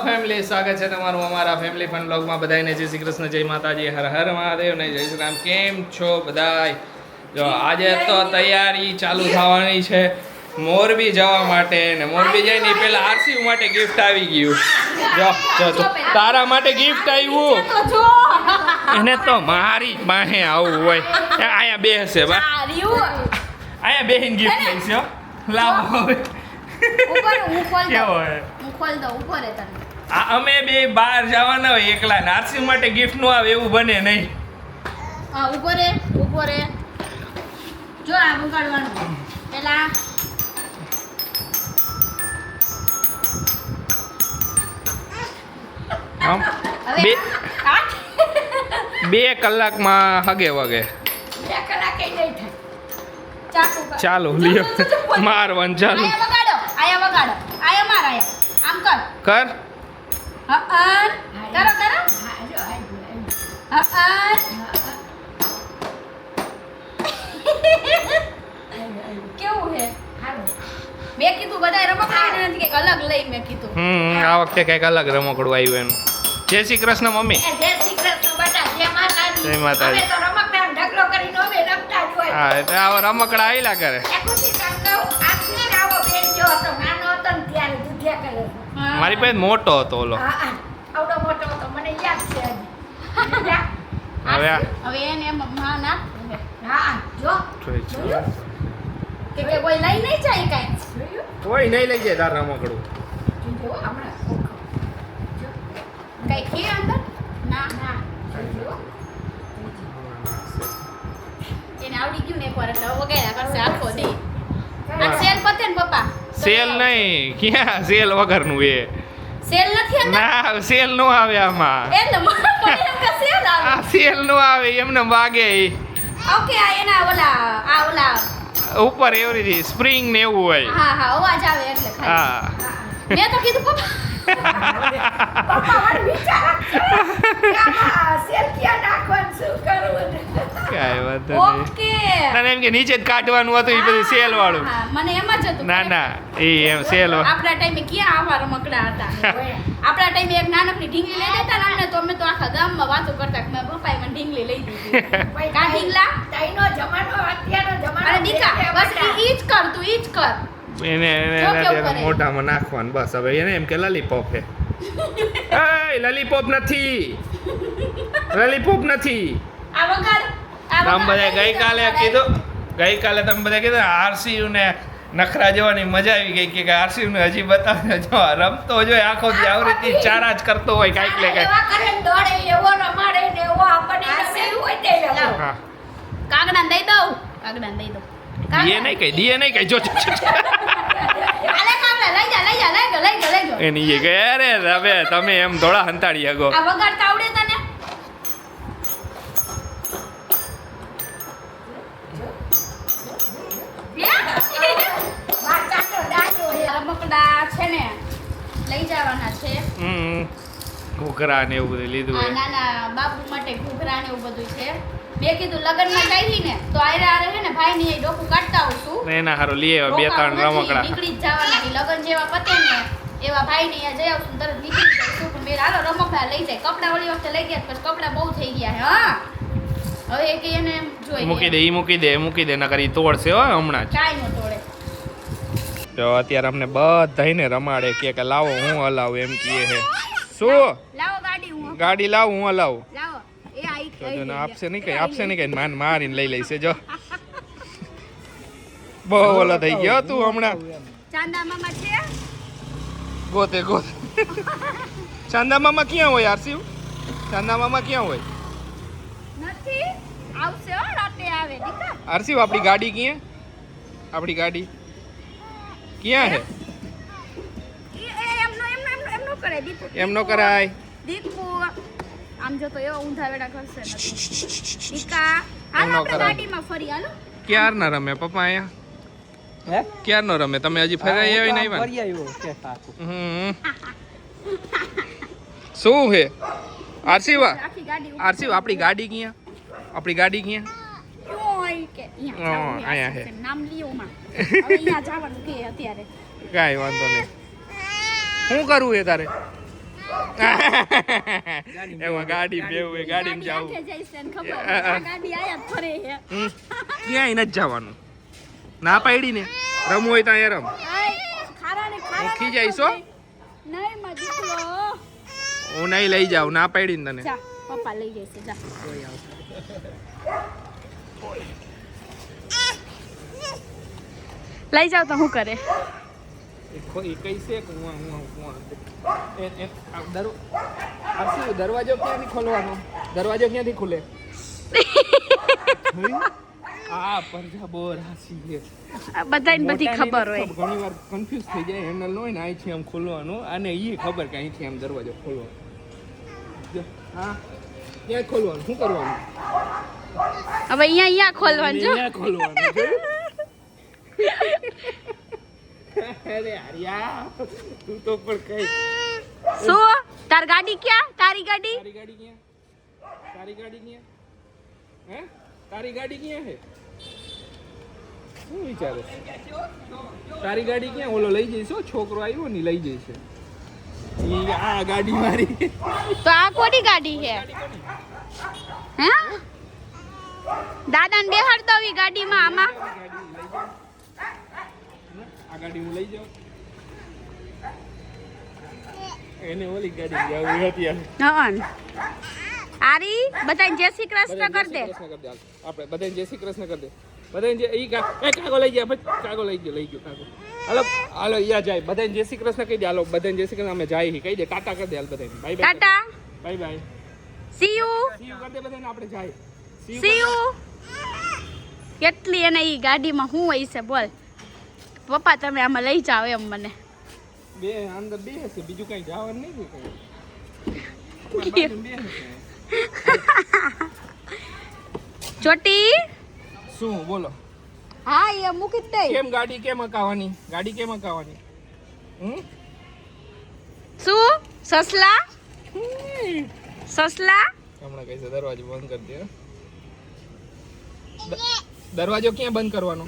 Family, સ્વાગત છે તમારું અમારા ફેમિલી ફન બ્લોગમાં. બધાને જય શ્રી કૃષ્ણ, જય માતાજી, હર હર મહાદેવ ને જય શ્રી રામ. કેમ છો બધાય? જો આજે તો તૈયારી ચાલુ થવાની છે મોરબી જવા માટે. ને મોરબી જઈને પેલા આરસી માટે ગિફ્ટ આવી ગયું. જો જો જો તારા માટે ગિફ્ટ આવ્યું. એને તો મારી પાસે આવું હોય. અહીંયા બેસે બા, અહીંયા બેહીને ગિફ્ટ લઈશ. લાવો હવે. અમે બે બહાર જવાના હોય એકલા. નારસી માટે ગિફ્ટ નું આવે એવું બને નહીં. ઉભો રે જો આ વગાડવાનું પેલા બે કલાકમાં હગે વગે. 2 કલાકે નહીં થાય. ચાલો લ્યો મારવાનું ચાલુ. આયા વગાડો આયા માર આયા આમ કર કરો કેવું હે મેં કીધું બધા રમકડા નથી કઈક અલગ લઈ. મેં કીધું આ વખતે કઈક અલગ રમકડું આવ્યું એનું. જય શ્રી કૃષ્ણ મમ્મી. જય શ્રી કૃષ્ણ બેટા. જય માતાજી. જય માતાજી. અમે તો રમકડા ઢગલો કરીને અમે રમતા જ હોય. હા એટલે આવા રમકડા આયલા કરે. મારી પાસે મોટો હતો ઓલો. આવડો મોટો હતો મને યાદ છે હવે હવે એને માં ના હા જો કે કોઈ લઈ નહીં જાય કાઈ. કોઈ નહીં લઈ જાય તાર રમકડું. જો હમણાં કઈ ખે અંદર ના એને આવડી ગયું ને એકવાર એટલે વગેરે કરશે આખો દી. આ સેલ પતે ને પપ્પા. સેલ નહીં, ક્યાં સેલ વગરનું એ. સેલ નથી અંદર. ના સેલ નો આવે આમાં. એટલે મને એમ કે સેલ આવે. આ સેલ નો આવે એમને વાગે. ઓકે આ એના ઓલા ઉપર એવી રીતે સ્પ્રિંગ ને એવું હોય. હા અવાજ આવે એટલે ખાલી. હા મેં તો કીધું પપ્પા મને વિચાર સેલ ક્યાં નાખવાનું શું કરવું. કાઈ વાત નહીં. ઓકે ના એમ કે નીચે જ કાઢવાનું હતું એ બધું સેલ વાળું. હા મને એમ જ હતું. ના એ એમ સેલ. આપણા ટાઈમે ક્યાં આવા રમકડા હતા. આપણા ટાઈમે એક નાનકડી ઢીંગલી લઈ દેતા ને અમને તો અમે તો આખા ગામમાં વાતો કરતા કે મેં પપ્પાએ મને ઢીંગલી લઈ દીધી. કા ઢીંગલા તાઈનો જમાનો અત્યારનો જમાનો. અરે દીકા બસ ઈ જ કર તું ઈ જ કર. એને મોઢામાં નાખવાનું બસ. હવે એને એમ કે લોલીપોપ હે. એ લોલીપોપ નથી. આ વગાડ તમે બધા ગઈકાલે તમે બધા કીધું આરસીયુ ને નખરા જોવાની મજા આવી ગઈ કે આરસીયુ ને હજી બતાવે. જો રમતો જોઈ આખો દી આવી રીતે ચારા જ કરતો હોય કાઈક લે કાઈક. એવા કરે દોડે એવો રમાડે ને એવો આપણને નસીબ હોય તે લાવ. હા કાગડા દઈ દઉં. દીએ નહીં કઈ જો આલે કાગડા લઈ જા એની એ કે અરે હવે તમે એમ થોડા હંતાડી હગો. આ વગાડતા આવડે તને? રમકડા છે ને લઈ જવાના છે. ઘૂઘરા ને એવું બધું લીધું. નાના બાબુ માટે ઘૂઘરા ને એવું બધું છે. મેં કીધું લગનમાં જાય ને તો આરે હે ને ભાઈ ની ડોકું કાઢતા આવશું. એના હારો લઈ આવ્યા 2-3 રમકડા. નીકળી જ જવાના. લગન જેવા પતે ને એવા ભાઈ ને જઈ આવશું તરત નીકળી જઈશું. પણ મેં હાલો રમકડા લઈ જાય. કપડા ઓલી વખતે લઈ ગયા પછી કપડા બહુ થઈ ગયા હે. હા હવે કે એને જોઈ મૂકી દે નકર ઈ તોડશે હો હમણાં જ. કાઈ નો તોડે. તો અત્યારે અમને બધાઈને રમાડે કે લાવો હું હલાવું એમ કહે છે. શું લાવો ગાડી લાવું હું હલાવું. લાવો એ આઈ આપશે નહીં કઈ મારીને લઈ લઈશે. જો બહુ ઓલો થઈ ગયો તું હમણાં. ચાંદા મામા છે ગોતે ચાંદા મામા ક્યાં હોય આરસી? ચાંદા મામા ક્યાં હોય? નથી આવશે હો રાતે આવે દીકા. આરસી આપણી ગાડી ક્યાં? આપણી ગાડી ક્યાં હે? એમનો કરે દીપુ. એમ નો કરાય દીપુ આમ જો તો એવો ઊંધા વેડા કરશે દીકા. હાલો આપણે ગાડીમાં ફરી હાલો. ક્યાર ના રમે પપ્પા અહીંયા? હે ક્યાર નો રમે? તમે હજી ફરી આવી નહીં? ફરી આવ્યો કે સાચું. શું હે આરસી આખી ગાડી આપણી ગાડી ક્યાં? આપણી ગાડી ક્યાં? કે અહીંયા હે નામ લિયોમાં. હવે અહીંયા જવાનું કે અત્યારે કાઈ વાંધો નહીં. શું કરવું હે તારે? એમાં ગાડી બેવું એ ગાડીમાં જાવું ક્યાંય નથી જવાનું ના પાડી ને રમવું હોય તો અહીંયા રમ મૂકી જઈશ હો હું નહીં લઈ જાઉં ના પાડી ને તને પપ્પા લઈ જશે જા લઈ જાવ તો શું કરે દરવાજો ક્યાંથી ખોલવાનો દરવાજો ક્યાંથી ખુલે આ પંજા બોર હાસી છે બધાને બધી ખબર હોય ઘણી વાર કન્ફ્યુઝ થઈ જાય હેન્ડલ ન હોય ને અહીંથી આમ ખોલવાનું અને એ ખબર કે અહીંથી આમ દરવાજો ખોલવાનો હા ક્યાં ખોલવાનું શું કરવાનું હવે અહીંયા ખોલવાનું જો અહીંયા ખોલવાનું અરે યાર તું તો પણ કઈ શું તાર ગાડી ક્યાં તારી ગાડી તારી ગાડી ક્યાં તારી ગાડી ક્યાં હે તારી ગાડી ક્યાં હે શું વિચારે તારી ગાડી ક્યાં ઓલો લઈ જઈશ છોકરો આવ્યો ને લઈ જઈશે આ ગાડી મારી તો આ કોની ગાડી છે હે દાદાને બેહાડ દો ઈ ગાડીમાં આમાં આ ગાડી હું લઈ જાઉં એને ઓલી ગાડી જાવું હતી હન આરી બધાને જય શ્રી કૃષ્ણ કર દે આપણે બધાને જય શ્રી કૃષ્ણ કર દે બધાને જે ઈ કાગો લઈ ગયા પછી કાગો લઈ ગયો કાગો હાલો હાલો યા જાય બધાને જય શ્રી કૃષ્ણ કહી દે હાલો બધાને જય શ્રી કૃષ્ણ અમે જાય કહી દે ટાટા કર દે હાલ બધાને bye bye Tata bye bye see you કર દે બધાને આપણે જાય સી યુ કેટલી એને ઈ ગાડીમાં હું હોય છે બોલ પપ્પા તમે આમાં લઈ જાઓ એમ મને બે અંદર બે હશે બીજું કઈ જવાનું નહીં કઈ ચોટી શું બોલો હા એ મૂકી જ દે કેમ ગાડી કેમ અકાવાની શું સસલા સસલા હમણાં કઈ છે દરવાજો બંધ કરી દે દરવાજો ક્યાં બંધ કરવાનો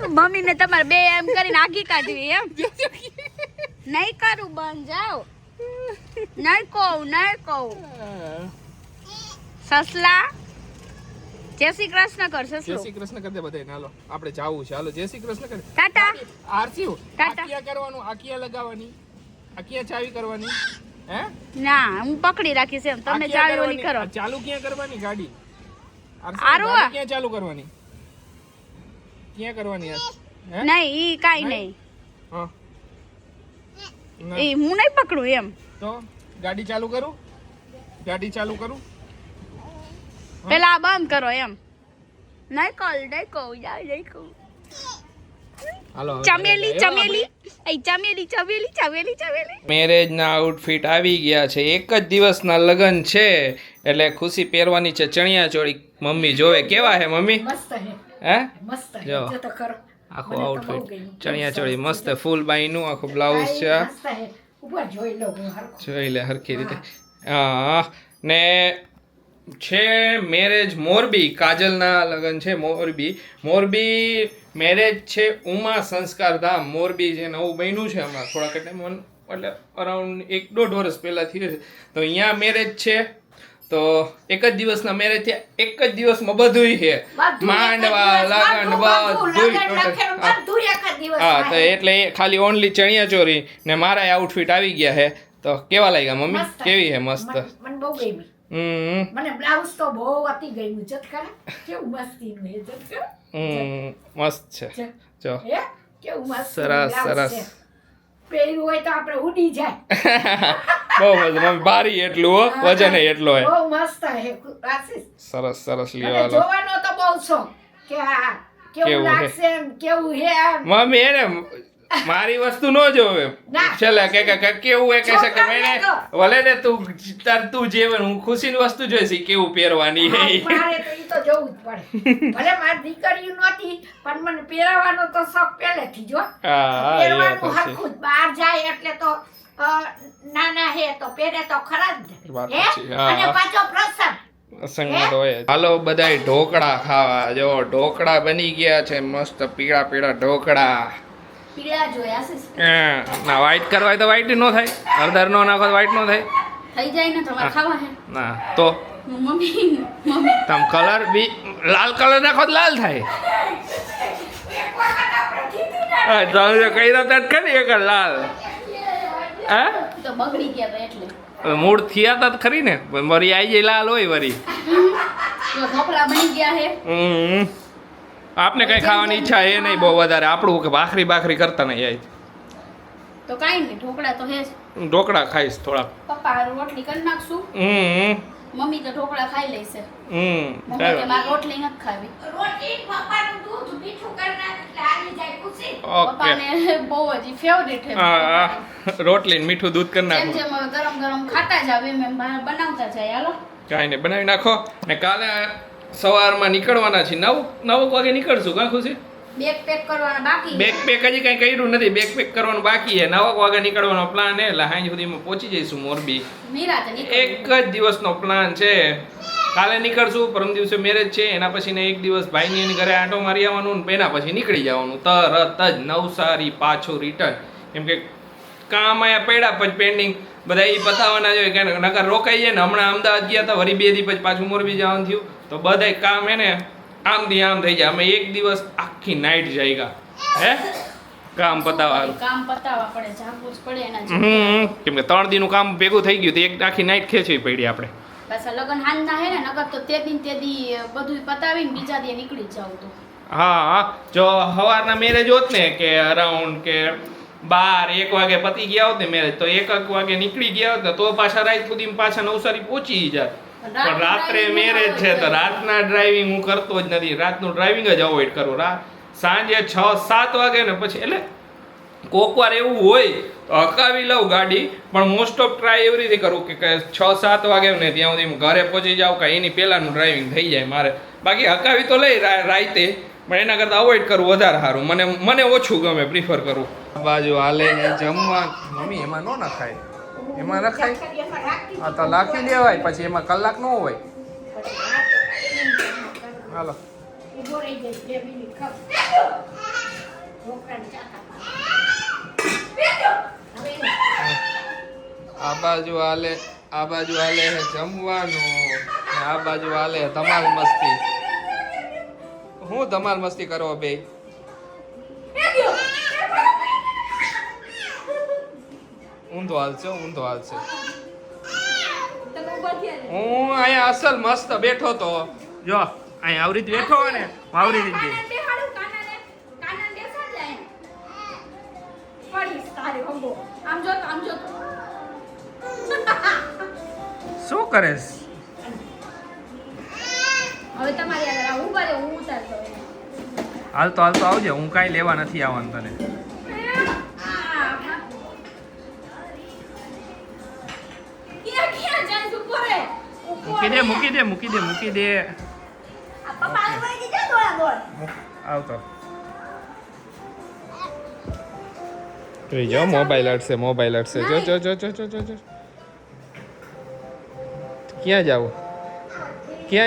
મમ્મી ને તમારે બે એમ કરીને આગી કાઢવી એમ નહીં કરું બંધ જાઓ નહીં કહું સસલા જય શ્રી કૃષ્ણ કર જય સસલું શ્રી કૃષ્ણ કરી દે બધાને હાલો આપણે જાવું છે હાલો જય શ્રી કૃષ્ણ કરી ટાટા આરસી ટાટા. આકિયા કરવાનું આકિયા લગાવવાની આકિયા ચાવી કરવાની હે ના હું પકડી રાખીશ એમ તમે આકિયા ચાવી ઓલી કરો કરવાની. ચાલુ ક્યાં કરવાની ગાડી આરસી, આરો. ગાડી ક્યાં ચાલુ કરવાની ક્યાં કરવાની હે નહીં ઈ કાઈ નહીં હા ના. ઈ હું નહીં પકડું એમ તો ગાડી ચાલુ કરું પેલા આ બંધ કરો એમ નહીં કહું હાલો ચમેલી મેરેજ ના આઉટફિટ આવી ગયા છે એક જ દિવસના લગ્ન છે એટલે ખુશી પહેરવાની છે ચણિયા ચોળી મમ્મી જોવે કેવા હે મમ્મી મસ્ત હે હે મસ્ત હે જો જો તો ખરો આખું મને તો બહુ આઉટફિટ ગમ્યું. ચણિયા ચોળી મસ્ત ફૂલ બાઈનું આખું બ્લાઉઝ છે આ. મસ્ત હે ઉપર જોઈ લો હું હરખું જોઈ લે હરખી રીતે હા ને છે મેરેજ મોરબી કાજલના લગ્ન છે મોરબી મેરેજ છે ઉમા સંસ્કાર ધામ મોરબી જે નવું બન્યું છે હમણાં થોડાક ટાઈમ એટલે અરાઉન્ડ 1-1.5 વર્ષ પહેલા થયું છે તો અહીંયા મેરેજ છે તો એક જ દિવસના મેરેજ થયા એક જ દિવસમાં બધુંય છે માંડવા લગન બધું હા તો એટલે એ ખાલી ઓનલી ચણિયા ચોરી ને મારા આઉટફિટ આવી ગયા છે તો કેવા લાગ્યા મમ્મી મસ્ત. કેવી છે મસ્ત મને બહુ ગમી મને બ્લાઉઝ તો બહુ અતિ ગમ્યું જત ખરા કેવું મસ્તીનું હે જત ખરા મસ્ત છે છે. જો હે કેવું મસ્ત સરસ, સરસ. પહેર્યું હોય તો આપણે ઉડી જાય બહુ મસ્ત મમ્મી ભારી એટલું હો વજન એટલો હે બહુ મસ્ત હે આશીષ સરસ મને લેવાનો જોવાનો તો બહુ શોખ કે આ કેવું કેવું હે? લાગશે એમ, કેવું હે આમ. મમ્મી એને મારી વસ્તુ ન જોવે ના. છેલ્લે કે કેવું એ કહેશે કે છોકરાને મેને તો. ભલે ને તું જેવે હું ખુશીની વસ્તુ જોઈશ ઈ કેવું પહેરવાની હા, હે મારે તો ઈ તો જોવું જ પડે ભલે મારી દીકરીઓ નહોતી પણ મને પહેરવાનો તો શોખ પહેલેથી જ હો. હા એ પહેરવાનું તો છે હરખું જ. બહાર જાય એટલે તો નાના હે તો પહેરે તો ખરા જ ને. વાત હે? સાચી, હા. અને પાછો પ્રસંગ સંગત હોય હાલો બધાય ઢોકળા ખાવા જો ઢોકળા બની ગયા છે મસ્ત પીળા ઢોકળા પીળા જોયા છે. ના વ્હાઈટ કરવા હોય તો વ્હાઈટ ન થાય, હળદર નો નાખો તો વ્હાઈટ ન થાય. થઈ જાય ને તમારે ખાવા હે. ના તો મમ્મી તમ કલર બી લાલ કલર નાખો તો લાલ થાય. હા તમે કઈ રીતે ખરી એક લાલ હા તો બગડી ગયા તો એટલે મૂળ થયા તા તો ખરી ને વરી આવી જાય લાલ હોય વરી. તો ઢોકળા બની ગયા હે. આપને કઈ ખાવાની ઈચ્છા હે નહીં બહુ વધારે, આપણું કે ભાખરી કરતા નહીં આજ તો કાઈ નહીં, ઢોકળા તો હે જ. ઢોકળા ખાઈશ થોડાક. પપ્પા હારું રોટલી કરી નાખશું. મમ્મી તો ઢોકળા ખાઈ લેશે. મમ્મી કે મારે રોટલી નથી ખાવી. રોટી પપ્પાનું દૂધ મીઠું કરી નાખ એટલે આવી જાય ખુશી. પપ્પાને બહુ જ ફેવરેટ છે. હા રોટલી ને મીઠું દૂધ કરી જેમ નાખું. જેમ હવે ગરમ ગરમ ખાતા જાવ એમ એમ બનાવતા જાય. હાલો કાંઈ નહીં બનાવી નાખો ને કાલે સવારમાં નીકળવાના છે. 9 વાગે નીકળશું કા ખુશી? બેગ પેક કરવાના બાકી. બેગ પેક હજી કઈ કર્યું નથી, બેગ પેક કરવાનું બાકી છે. 9 વાગે નીકળવાનો પ્લાન છે એટલે સાંજ સુધીમાં પહોંચી જઈશું મોરબી. નિરાતે નીકળો. એક જ દિવસનો પ્લાન છે. કાલે નીકળશું, પરમ દિવસે મેરેજ છે, એના પછી ને એક દિવસ ભાઈની એની ઘરે આંટો મારી આવવાનું ને એના પછી નીકળી જવાનું તરત જ નવસારી પાછું રિટર્ન. કેમ કે કામ અહીંયા પડ્યા પછી પેન્ડિંગ બધા એ પતાવવાના જોઈએ કે નકર રોકાઈ જાય ને. હમણાં અમદાવાદ ગયા હતા, વળી 2 દી પછી પાછું મોરબી જવાનું થયું તો બધા કામ એને આમથી આમ થઈ જાય. અમે એક દિવસ આખી નાઈટ જાયગા હે કામ પતાવવાનું. કામ પતાવવા પડે, જાગવું જ પડે એના. કેમ કે 3 દીનું કામ ભેગું થઈ ગયું તો એક આખી નાઈટ ખેંચવી પડી આપણે. પાછા લગન હાંજના હે ને, નકર તો તે દી બધું પતાવીને બીજા દી નીકળી જાવ તો. હા જો સવારના મેરેજ હોત ને કે અરાઉન્ડ કે 12-1 વાગે પતી ગયા હોત ને મેરેજ તો 1 વાગે નીકળી ગયા હોત ને તો પાછા રાત સુધી પાછા નવસારી પહોંચી જાય. પણ રાત્રે મેરેજ છે તો રાતના ડ્રાઇવિંગ હું કરતો જ નથી. રાતનું ડ્રાઇવિંગ જ અવોઇડ કરું. સાંજે 6-7 વાગે ને પછી એટલે કોક વાર એવું હોય તો હકાવી લઉં ગાડી, પણ મોસ્ટ ઓફ ટ્રાય એવી રીતે કરું કે 6-7 વાગે ને ત્યાં સુધી ઘરે પહોંચી જાઉં કે એની પહેલાંનું ડ્રાઇવિંગ થઈ જાય મારે. બાકી હકાવી તો લઈ રાતે, પણ એના કરતાં અવોઇડ કરવું વધારે સારું. મને ઓછું ગમે, પ્રિફર કરું. બાજુ હાલે ને જમવા મમ્મી એમાં ન નખાય, એમાં નખાય આ તો લાખી દેવાય પછી એમાં કલાક ન હોય. હાલો ઊભો રહી જાય 2 મિનિટ ખાવ. ઢોકળાને ચાટા આ બાજુ હાલે હે જમવાનું ને આ બાજુ હાલે ધમાલ મસ્તી. હું ધમાલ મસ્તી કરો બે? ઊંધો હાલશે. હું અહીંયા અસલ મસ્ત બેઠો તો જો અહીંયા આવરી જ બેઠો હોય ને આવરી જ ગઈ. શું કરેસ? હવે તમારી આગળ આવું કરે, હું ઉતારતો હાલતો આવજે, હું કાંઈ લેવા નથી આવવાનું તને. મૂકી દે. આવતો જોઈ જાઓ મોબાઈલ અડશે. જો ક્યાં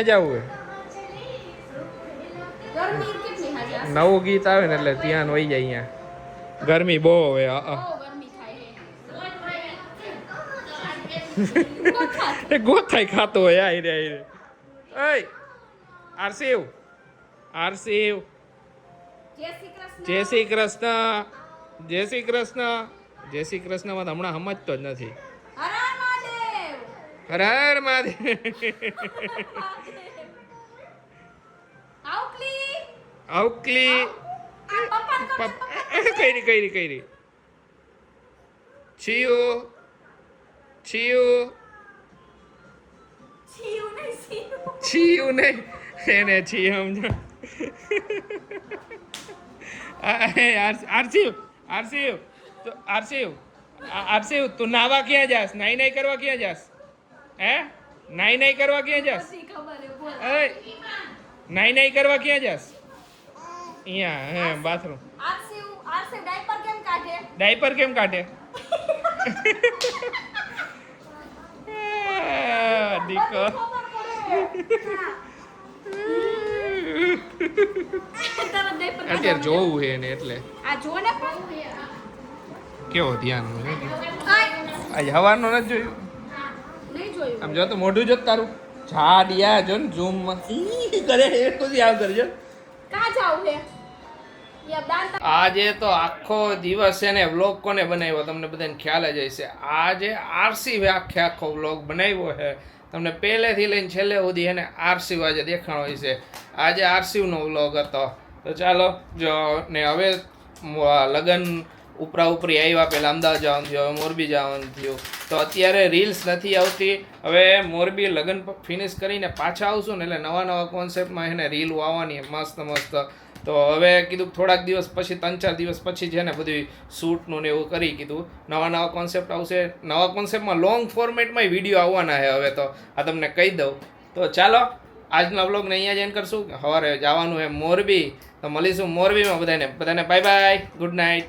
જાવું? નવું ગીત આવે ને એટલે ત્યાં વહી જાય. અહીંયા ગરમી બહુ હવે. ગોથાઈ ખાતો હોય. આઈ આરસીવ જય શ્રી કૃષ્ણ માં હમણાં સમજતો જ નથી. હર હર મહાદેવ. આવકલી કઈ છીયું નહીં એને છી સમજો. આરસીવ તું નાવા ક્યાં જાસ? નાઈ કરવા ક્યાં જાસ? હે નાઈ કરવા ક્યાં જાસ? નાઈ કરવા ક્યાં જાસ? અહીંયા હે બાથરૂમ. ડાયપર કેમ કાઢે? દીકો અત્યારે જોવું છે ને એટલે આ જુઓ ને કેવો ધ્યાન હોય. કાંઈ આજે હવારનો નથી જોયું નહીં જોયું. આમ જો તો મોઢું જો તારું જાડિયા જો ને ઝૂમમાં કરે એ ખુશી આવ કરજો. કાં જાવ છે યા દાંત આજે તો આખો દિવસ છે ને વ્લોગ કોને બનાવ્યો તમને બધાને ખ્યાલ જ હશે. આજે આરસી આખો વ્લોગ બનાવ્યો છે તમને પહેલેથી લઈને છેલ્લે સુધી એને આરસી આજે દેખાણો છે. આજે આરસીનો વ્લોગ હતો. તો ચાલો જો ને હવે લગન ઉપરા ઉપરી આવ્યા પહેલાં અમદાવાદ જવાનું થયું, હવે મોરબી જવાનું થયું. તો અત્યારે રીલ્સ નથી આવતી. હવે મોરબી લગન ફિનિશ કરીને પાછા આવશું ને એટલે નવા નવા કોન્સેપ્ટમાં એને રીલ આવવાની મસ્ત મસ્ત. તો હવે કીધું થોડાક દિવસ પછી 3-4 દિવસ પછી છે ને બધું શૂટનું ને એવું કરી કીધું નવા નવા કોન્સેપ્ટ આવશે. નવા કોન્સેપ્ટમાં લોંગ ફોર્મેટમાં વિડીયો આવવાના છે હવે. તો આ તમને કહી દઉં. તો ચાલો આજના વ્લોગને અહીંયા જ એન્ડ કરશું. સવારે જવાનું છે મોરબી. તો મળીશું મોરબીમાં બધાને બાય બાય, ગુડ નાઇટ.